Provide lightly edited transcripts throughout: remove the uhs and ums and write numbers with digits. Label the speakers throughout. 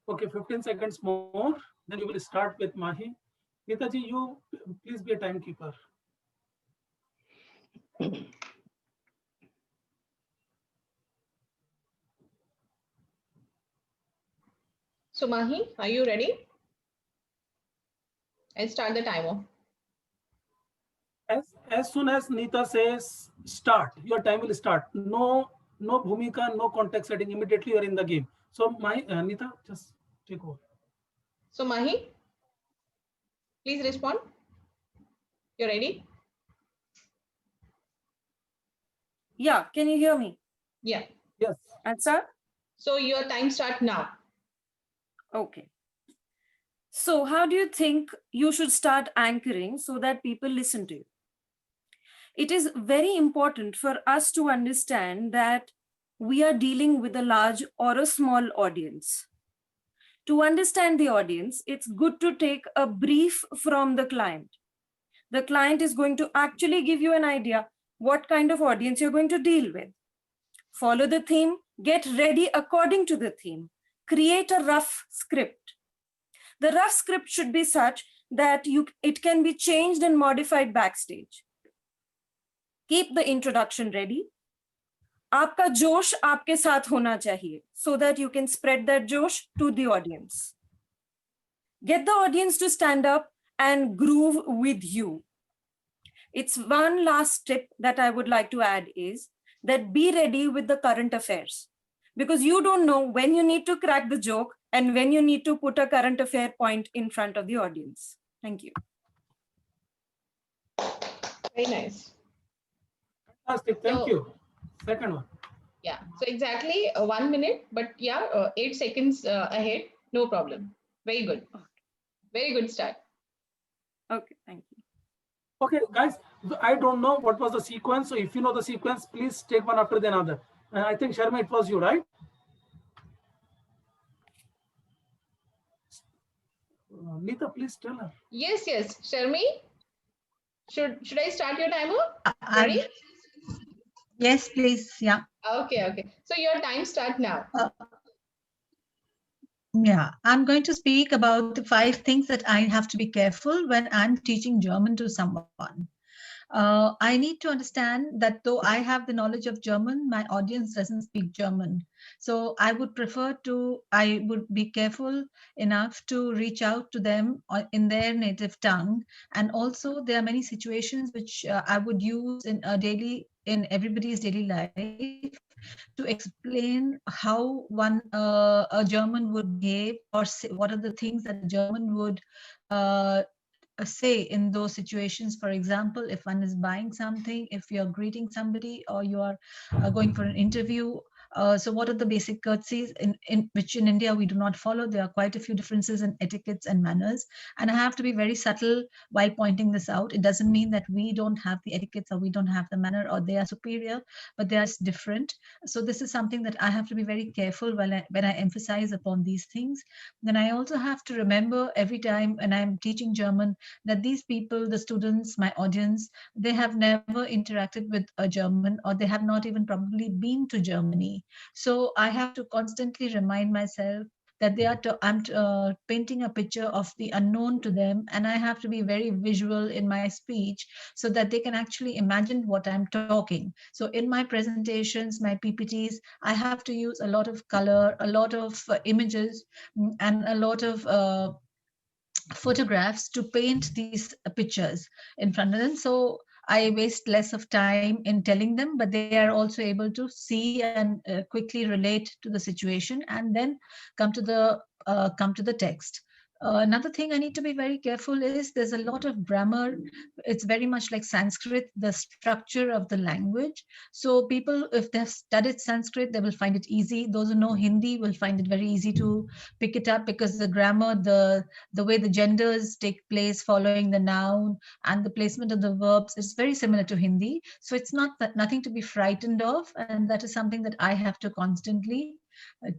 Speaker 1: Okay, 15 seconds more. Then you will start with Mahi. Neetaji, you please be a timekeeper.
Speaker 2: So Mahi, are you ready? I'll start the timer.
Speaker 1: As soon as Neeta says start, your time will start. No bhumika, no context setting. Immediately you are in the game. So my Neeta, just take over.
Speaker 2: So Mahi, please respond. You ready?
Speaker 3: Yeah, can you hear me?
Speaker 2: Yeah.
Speaker 1: Yes.
Speaker 3: Answer?
Speaker 2: So your time start now.
Speaker 3: Okay. So, how do you think you should start anchoring so that people listen to you? It is very important for us to understand that we are dealing with a large or a small audience. To understand the audience, it's good to take a brief from the client. The client is going to actually give you an idea what kind of audience you're going to deal with. Follow the theme, get ready according to the theme, create a rough script. The rough script should be such that it can be changed and modified backstage. Keep the introduction ready. आपका जोश आपके साथ होना चाहिए so that you can spread that josh to the audience. Get the audience to stand up and groove with you. It's one last tip that I would like to add is that be ready with the current affairs, because you don't know when you need to crack the joke and when you need to put a current affair point in front of the audience. Thank you.
Speaker 2: Very nice.
Speaker 1: Fantastic. Thank
Speaker 2: So
Speaker 1: you. Second one.
Speaker 2: yeah, so exactly 1 minute, but yeah, 8 seconds ahead, no problem. Very good. Very good start.
Speaker 3: Okay, thank you.
Speaker 1: Okay, guys, I don't know what was the sequence. So if you know the sequence, please take one after the another. I think Sharma, it was you, right? Neeta, please tell her.
Speaker 2: Yes, yes. Sharmi, should I start your timer?
Speaker 4: I'm,
Speaker 2: Ready?
Speaker 4: yes, please. Yeah.
Speaker 2: Okay, okay. So your time start now.
Speaker 4: Yeah, I'm going to speak about the 5 things that I have to be careful when I'm teaching German to someone. I need to understand that though I have the knowledge of German, my audience doesn't speak German. So I would be careful enough to reach out to them in their native tongue. And also, there are many situations which I would use in everybody's daily life to explain how a German would behave, or say, what are the things that a German would uh, say in those situations. For example, if one is buying something, if you're greeting somebody, or you are going for an interview. So what are the basic courtesies in which in India we do not follow? There are quite a few differences in etiquettes and manners, and I have to be very subtle while pointing this out. It doesn't mean that we don't have the etiquettes or we don't have the manner or they are superior, but they are different. So this is something that I have to be very careful when I emphasize upon these things. Then I also have to remember every time when I'm teaching German that these people, the students, my audience, they have never interacted with a German, or they have not even probably been to Germany. So I have to constantly remind myself that I'm painting a picture of the unknown to them, and I have to be very visual in my speech so that they can actually imagine what I'm talking. So in my presentations, my PPTs, I have to use a lot of color, a lot of images, and a lot of photographs to paint these pictures in front of them. So I waste less of time in telling them, but they are also able to see and quickly relate to the situation, and then come to the text. Another thing I need to be very careful is there's a lot of grammar. It's very much like Sanskrit, the structure of the language. So people, if they've studied Sanskrit, they will find it easy. Those who know Hindi will find it very easy to pick it up, because the grammar, the way the genders take place following the noun, and the placement of the verbs is very similar to Hindi. So it's not that nothing to be frightened of, and that is something that I have to constantly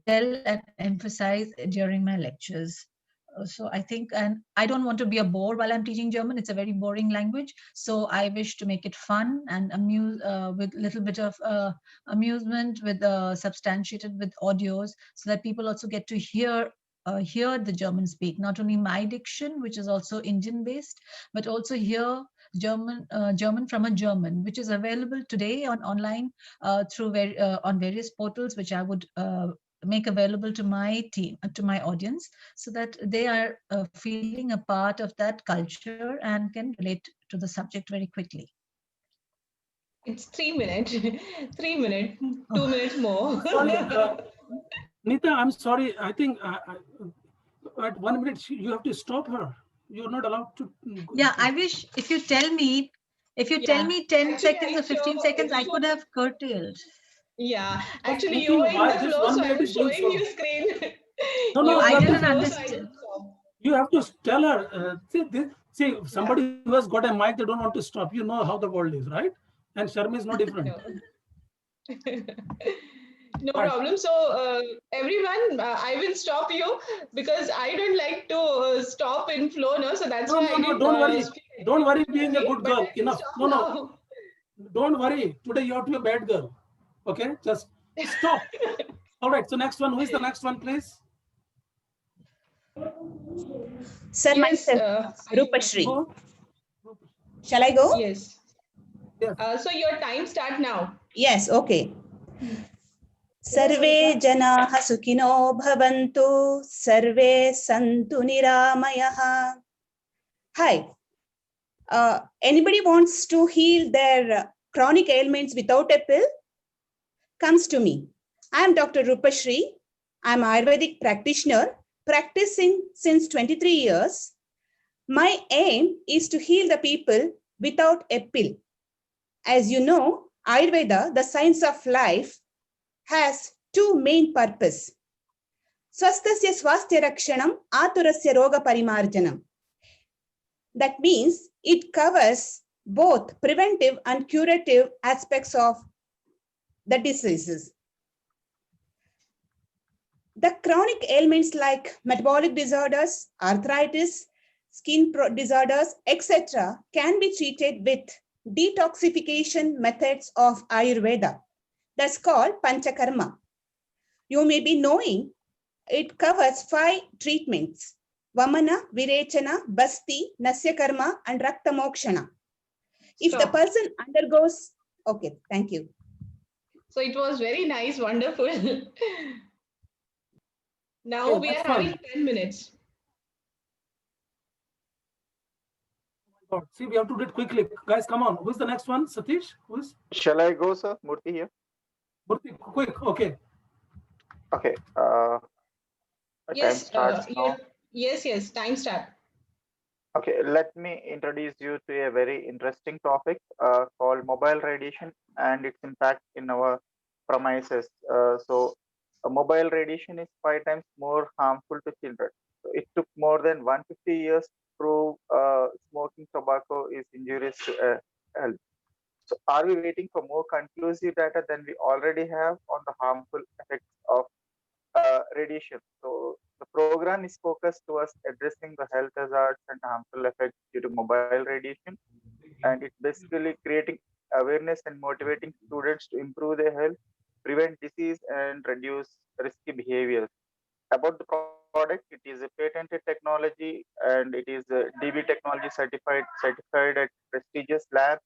Speaker 4: tell and emphasize during my lectures. So I think, and I don't want to be a bore while I'm teaching German. It's a very boring language. So I wish to make it fun and amuse with a little bit of amusement, with substantiated with audios, so that people also get to hear hear the German speak, not only my diction, which is also Indian based, but also hear German from a German, which is available today on online through on various portals, which I would make available to my team, to my audience, so that they are feeling a part of that culture and can relate to the subject very quickly.
Speaker 2: It's 3 minutes, 3 minutes, 2
Speaker 4: Oh.
Speaker 2: minutes more.
Speaker 1: Sorry, Nita, I'm sorry. I think at 1 minute you have to stop her. You're not allowed to.
Speaker 4: Yeah, I wish if you tell me,
Speaker 2: Yeah.
Speaker 4: 10
Speaker 2: Actually,
Speaker 4: seconds
Speaker 2: I
Speaker 4: or 15
Speaker 2: show,
Speaker 4: seconds, I
Speaker 2: show,
Speaker 4: could have curtailed.
Speaker 2: yeah.
Speaker 1: I'm
Speaker 2: Actually, you
Speaker 1: thinking
Speaker 2: were in
Speaker 1: why
Speaker 2: the
Speaker 1: this
Speaker 2: flow,
Speaker 1: 1
Speaker 2: so I
Speaker 1: minute
Speaker 2: was
Speaker 1: is going
Speaker 2: showing
Speaker 1: so.
Speaker 2: you screen.
Speaker 1: No,
Speaker 2: You
Speaker 1: no,
Speaker 2: were
Speaker 1: you
Speaker 2: in
Speaker 1: have
Speaker 2: the
Speaker 1: to.
Speaker 4: didn't
Speaker 2: flow, so I
Speaker 4: understand.
Speaker 2: didn't stop.
Speaker 1: You have to tell her. See, somebody who has got a mic, they don't want to stop. You know how the world is, right? And Sharma is no different.
Speaker 2: No. No
Speaker 1: Right.
Speaker 2: problem. So, everyone, I will stop you because I don't like to stop in flow, no. So that's
Speaker 1: No,
Speaker 2: why
Speaker 1: no,
Speaker 2: I
Speaker 1: no,
Speaker 2: did
Speaker 1: don't worry.
Speaker 2: speak
Speaker 1: Don't worry being a
Speaker 2: continuously,
Speaker 1: good
Speaker 2: but
Speaker 1: girl.
Speaker 2: I will
Speaker 1: Enough.
Speaker 2: stop
Speaker 1: No, no.
Speaker 2: now.
Speaker 1: Don't worry. Today you have to be a bad girl. Okay? Just stop. All right. So next one. Who is the next one, please?
Speaker 5: Sir,
Speaker 2: Yes,
Speaker 5: myself, Rupashri.
Speaker 1: Go.
Speaker 5: Shall I go?
Speaker 2: yes.
Speaker 1: Yes.
Speaker 2: So your time start now.
Speaker 5: Yes, okay. Sarve janaah sukino bhavantu, sarve santu niramayah. Hi. Anybody wants to heal their chronic ailments without a pill? Comes to me. I am Dr. Rupashri. I am Ayurvedic practitioner practicing since 23 years. My aim is to heal the people without a pill. As you know, Ayurveda, the science of life, has two main purposes. Swastasya swasthya rakshanam, aturasya roga parimarjanam. That means it covers both preventive and curative aspects of the diseases. The chronic ailments like metabolic disorders, arthritis, skin disorders, etc. can be treated with detoxification methods of Ayurveda. That's called Panchakarma. You may be knowing it covers 5 treatments: Vamana, Virechana, Basti, Nasyakarma, and Rakta Mokshana. If the
Speaker 2: Stop.
Speaker 5: person undergoes, okay, thank you.
Speaker 2: So it was very nice, wonderful. Now
Speaker 1: Okay,
Speaker 2: we are
Speaker 1: next
Speaker 2: having
Speaker 1: one.
Speaker 2: 10 minutes.
Speaker 1: See, we have to do it quickly. Guys, come on. Who is the next one? Satish? Who is?
Speaker 6: Shall I go, sir? Murthy here.
Speaker 1: Murthy, quick. Okay.
Speaker 6: Okay. Time
Speaker 2: Yes,
Speaker 6: starts now.
Speaker 2: yes, time start.
Speaker 6: Okay, let me introduce you to a very interesting topic called mobile radiation and its impact in our premises. Mobile radiation is 5 times more harmful to children. So it took more than 150 years to prove smoking tobacco is injurious to health. So are we waiting for more conclusive data than we already have on the harmful effects of radiation? So the program is focused towards addressing the health hazards and harmful effects due to mobile radiation, and it's basically creating awareness and motivating students to improve their health, prevent disease, and reduce risky behaviors. About the product, it is a patented technology and it is DB technology certified at prestigious labs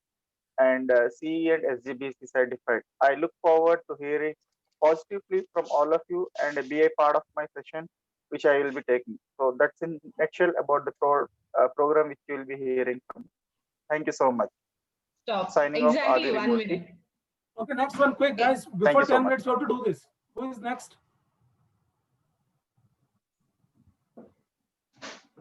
Speaker 6: and CE and SGBC certified. I look forward to hearing positively from all of you and be a part of my session, which I will be taking. So that's in nutshell about the program which you will be hearing from. Thank you so much.
Speaker 2: Stop.
Speaker 6: Signing off,
Speaker 2: Exactly
Speaker 6: Adi
Speaker 2: 1
Speaker 6: Murthy.
Speaker 2: minute.
Speaker 1: Okay, next one, quick, guys.
Speaker 6: Thank
Speaker 1: Before
Speaker 6: you so
Speaker 1: 10
Speaker 6: much.
Speaker 1: minutes, we have to do this. Who is next?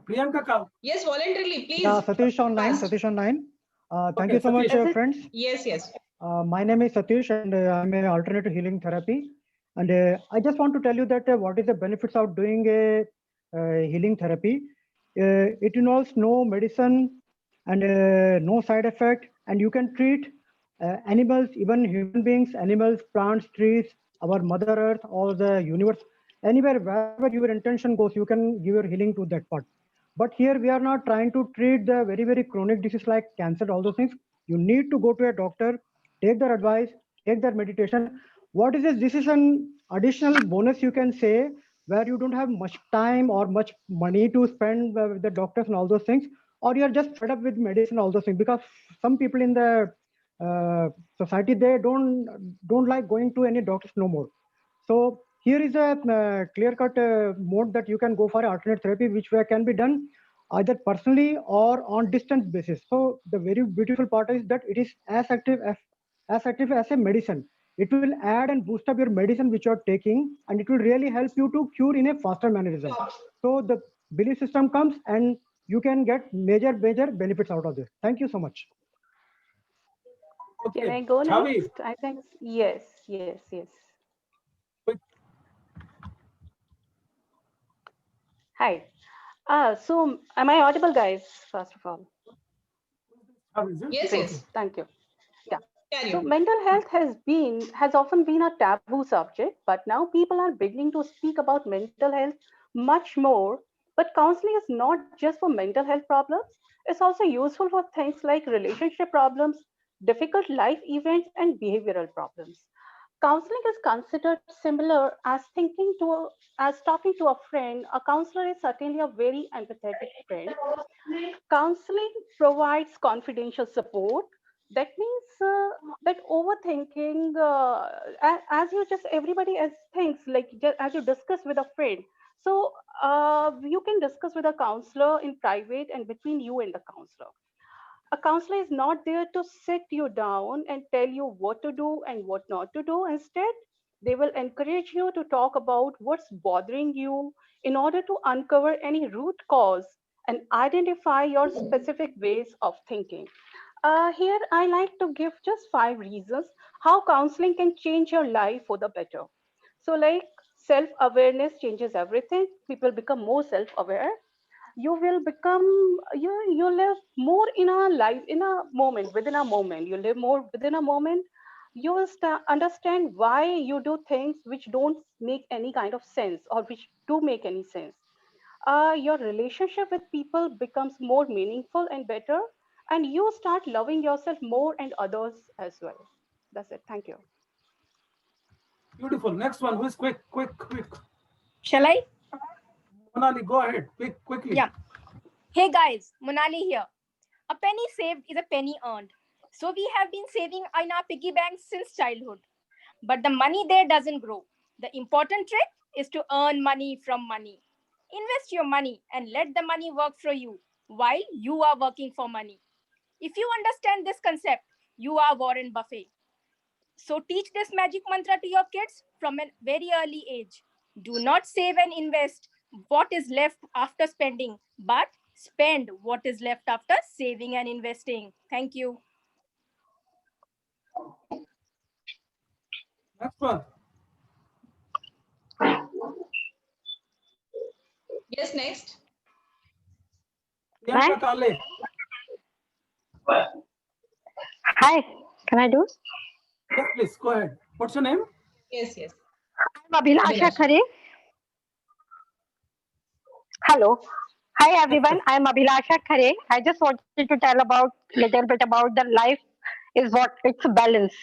Speaker 1: Priyanka Kaur.
Speaker 2: Yes, voluntarily, please.
Speaker 7: Yeah, Satish online.
Speaker 2: Fast.
Speaker 7: Satish online. Thank
Speaker 1: Okay,
Speaker 7: you so much,
Speaker 1: Satish.
Speaker 7: friends.
Speaker 2: Yes.
Speaker 7: My name is Satish, and I'm an alternative healing therapy. And I just want to tell you that what is the benefits of doing a healing therapy. It involves no medicine and no side effect, and you can treat animals, even human beings, animals, plants, trees, our Mother Earth, or the universe. Anywhere, wherever your intention goes, you can give your healing to that part. But here we are not trying to treat the very, very chronic disease like cancer, all those things. You need to go to a doctor, take their advice, take their meditation. What is this? This is an additional bonus, you can say, where you don't have much time or much money to spend with the doctors and all those things, or you're just fed up with medicine, all those things. Because some people in the society, they don't like going to any doctors no more. So here is a clear-cut mode that you can go for alternate therapy, which can be done either personally or on distance basis. So the very beautiful part is that it is as active as a medicine. It will add and boost up your medicine which you are taking, and it will really help you to cure in a faster mannerism. So the belief system comes, and you can get major benefits out of this. Thank you so much.
Speaker 1: Okay.
Speaker 8: Can I go
Speaker 1: Chavi,
Speaker 8: next? I think yes.
Speaker 1: quick.
Speaker 8: Hi. So am I audible, guys? First of all,
Speaker 1: Chavi, is it?
Speaker 2: Yes,
Speaker 8: great.
Speaker 2: yes.
Speaker 8: Thank you.
Speaker 2: Carry
Speaker 8: So
Speaker 2: on.
Speaker 8: mental health has often been a taboo subject, but now people are beginning to speak about mental health much more. But counseling is not just for mental health problems. It's also useful for things like relationship problems, difficult life events, and behavioral problems. Counseling is considered similar as talking to a friend. A counselor is certainly a very empathetic friend. Counseling provides confidential support. That means that overthinking, as you just everybody as thinks like as you discuss with a friend. So you can discuss with a counselor in private and between you and the counselor. A counselor is not there to sit you down and tell you what to do and what not to do. Instead, they will encourage you to talk about what's bothering you in order to uncover any root cause and identify your specific ways of thinking. Here, I like to give just 5 reasons how counseling can change your life for the better. So, like self awareness changes everything, people become more self aware. You will become you live more in a life in a moment within a moment. You live more within a moment. You will understand why you do things which don't make any kind of sense or which do make any sense. Your relationship with people becomes more meaningful and better, and you start loving yourself more and others as well. That's it. Thank you.
Speaker 1: Beautiful. Next one. Who is quick?
Speaker 9: Shall I?
Speaker 1: Monali, go ahead. Quickly.
Speaker 9: Yeah. Hey guys, Monali here. A penny saved is a penny earned. So we have been saving in our piggy banks since childhood. But the money there doesn't grow. The important trick is to earn money from money. Invest your money and let the money work for you while you are working for money. If you understand this concept, you are Warren Buffett. So teach this magic mantra to your kids from a very early age. Do not save and invest what is left after spending, but spend what is left after saving and investing. Thank you.
Speaker 1: Next one.
Speaker 2: Yes, next.
Speaker 1: Priyanka Kale.
Speaker 10: Hi, can I do?
Speaker 1: Yes, please. Go ahead. What's your name?
Speaker 2: Yes, yes.
Speaker 10: I'm Abhilasha
Speaker 2: Abhilasha.
Speaker 10: Khare. Hello. Hi everyone, I'm Abhilasha Khare. I just wanted to tell about little bit about the life is what it's a balance.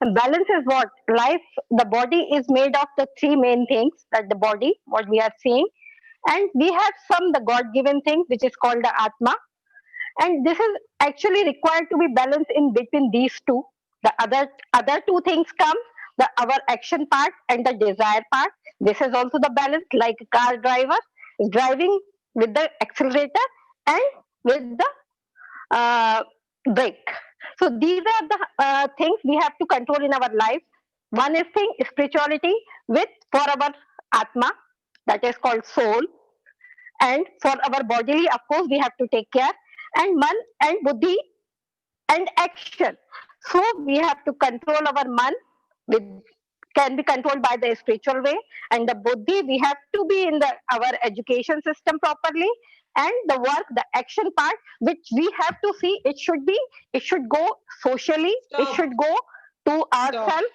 Speaker 10: And balance is what life, the body is made of the 3 main things that the body, what we are seeing. And we have some the God-given things which is called the Atma. And this is actually required to be balanced in between these two. The other two things come, the our action part and the desire part. This is also the balance, like a car driver is driving with the accelerator and with the brake. So these are the things we have to control in our life. One is thing spirituality with for our atma, that is called soul, and for our bodily, of course, we have to take care, and man and buddhi and action. So we have to control our man with can be controlled by the spiritual way, and the buddhi we have to be in the our education system properly, and the work, the action part, which we have to see it should go socially, it
Speaker 2: Stop.
Speaker 10: should go to
Speaker 2: Stop.
Speaker 10: ourselves.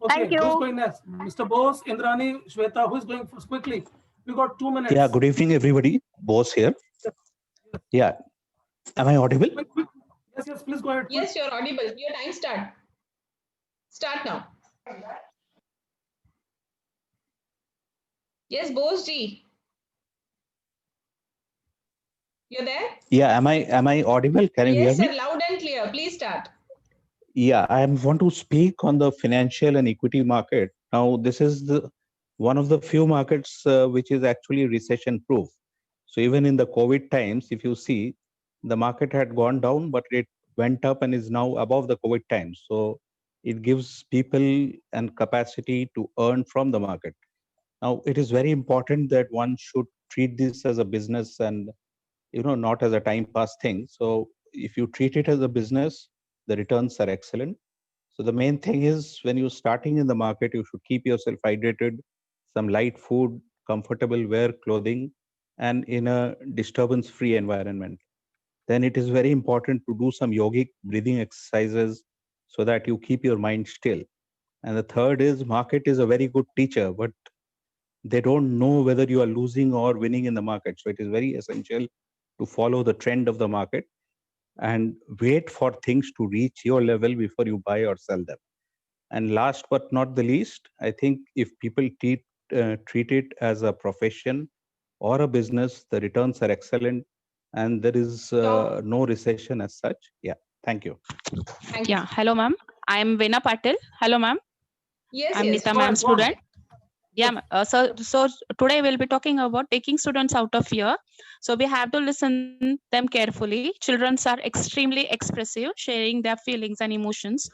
Speaker 1: Okay,
Speaker 10: Thank you.
Speaker 1: who's going next? Mr. Bose, Indrani, Shweta, who's going first? Quickly. We got 2 minutes.
Speaker 11: Yeah, good evening, everybody. Bose here. Yeah. Am I audible?
Speaker 1: Quick. Yes, please go ahead.
Speaker 2: Yes, you're audible. Your time start. Start now. Yes, Bose-ji. You're there?
Speaker 11: Yeah, am I audible? Can you hear
Speaker 2: Yes,
Speaker 11: me?
Speaker 2: sir. Loud and clear. Please start.
Speaker 11: Yeah, I want to speak on the financial and equity market. Now, this is one of the few markets which is actually recession proof. So even in the COVID times, if you see, the market had gone down, but it went up and is now above the COVID times. So it gives people an capacity to earn from the market. Now, it is very important that one should treat this as a business and not as a time pass thing. So if you treat it as a business, the returns are excellent. So the main thing is when you're starting in the market, you should keep yourself hydrated, some light food, comfortable wear, clothing, and in a disturbance-free environment. Then it is very important to do some yogic breathing exercises so that you keep your mind still. And the third is market is a very good teacher, but they don't know whether you are losing or winning in the market. So it is very essential to follow the trend of the market and wait for things to reach your level before you buy or sell them. And last but not the least, I think if people treat it as a profession or a business, the returns are excellent and there is no recession as such. Yeah, thank you.
Speaker 2: Thank you.
Speaker 12: Yeah, hello ma'am. I am Veena Patil. Hello ma'am.
Speaker 2: Yes,
Speaker 12: I'm
Speaker 2: yes.
Speaker 12: Nita
Speaker 1: Go on,
Speaker 12: ma'am
Speaker 1: go on.
Speaker 12: student. Yeah, so today we'll be talking about taking students out of fear. So we have to listen them carefully. Children are extremely expressive, sharing their feelings and emotions.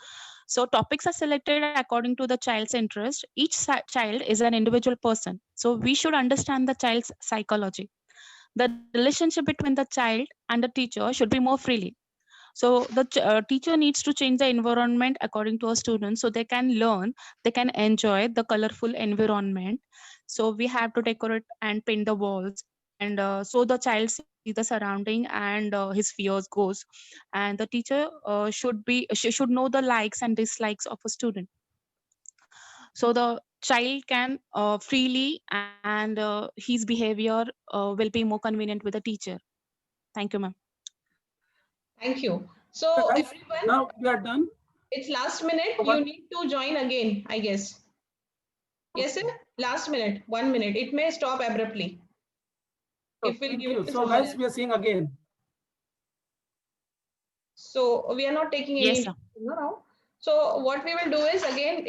Speaker 12: So topics are selected according to the child's interest. Each child is an individual person. So we should understand the child's psychology. The relationship between the child and the teacher should be more freely. So the teacher needs to change the environment according to a student so they can learn, they can enjoy the colorful environment. So we have to decorate and paint the walls, and so the child see the surrounding and his fears goes. And the teacher should know the likes and dislikes of a student. So the child can freely and his behavior will be more convenient with the teacher. Thank you, ma'am.
Speaker 2: Thank you. So
Speaker 1: Guys,
Speaker 2: everyone,
Speaker 1: now we are done.
Speaker 2: it's last minute.
Speaker 1: So what-
Speaker 2: You need to join again, I guess. Yes, sir. Last minute, 1 minute. It may stop abruptly. If we'll
Speaker 1: Thank
Speaker 2: give
Speaker 1: you.
Speaker 2: it to
Speaker 1: So
Speaker 2: someone
Speaker 1: guys,
Speaker 2: else.
Speaker 1: we are seeing again.
Speaker 2: So we are not taking any
Speaker 12: Yes, sir.
Speaker 2: now. So what we will do is again,